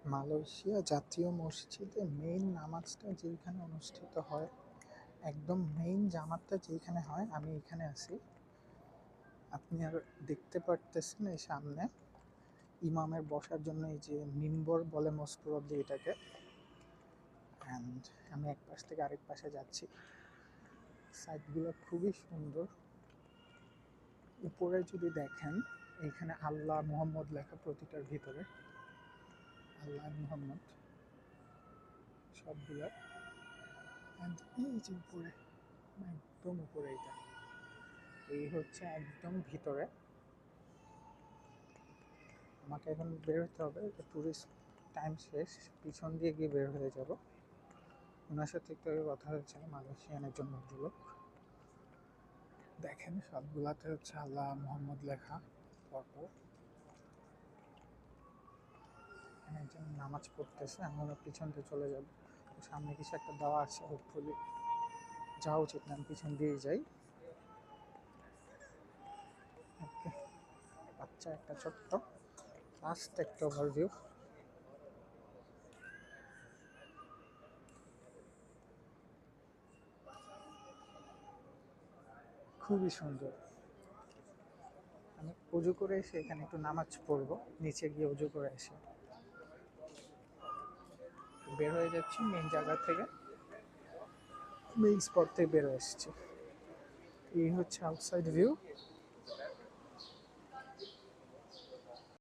Malaysia জাতীয় মসজিদে main নামাজটা যেইখানে অনুষ্ঠিত হয়, একদম মেইন জামাতটা যেইখানে হয়, আমি এখানে আছি। আপনি আর দেখতে পারতেছেন এই সামনে ইমামের বসার জন্য এই যে মিম্বর বলে মোস্ট প্রবাবলি এটাকে। অ্যান্ড আমি এক পাশ থেকে আরেক পাশে যাচ্ছি। সাইডগুলো খুবই সুন্দর। উপরে যদি দেখেন, এইখানে আল্লাহ মুহাম্মদ লেখা প্রতিটার ভিতরে, আল্লাহ মুহাম্মদ সবগুলো। অ্যান্ড এই যে উপরে, একদম উপরে এটা, এই হচ্ছে একদম ভিতরে। আমাকে এখন বের হতে হবে, ট্যুরিস্ট টাইম শেষ, পিছন দিয়ে গিয়ে বের হয়ে যাব। ওনার সাথে একটু আগে কথা হয়েছিল, মালয়েশিয়ান একজন ভদ্রলোক। দেখেন সবগুলাতে হচ্ছে আল্লাহ মুহাম্মদ লেখা পরপর। একজন নামাজ পড়তেছে, আমি ওনার পিছন দিয়ে চলে যাব। সামনে কিছু একটা দেওয়া আছে, হোপফুলি যাওয়া উচিত না, আমি পিছন দিয়ে যাই। বাচ্চা একটা ছোট্ট লাস্ট একটা ওভারভিউ। খুবই সুন্দর। আমি উজু করে এসে এখানে একটু নামাজ পড়বো, নিচে গিয়ে উজু করে এসে বের হয়ে যাচ্ছি মেইন জায়গা থেকে, মেইন স্পট থেকে বের হয়ে এসেছি। এই হচ্ছে আউটসাইড ভিউ।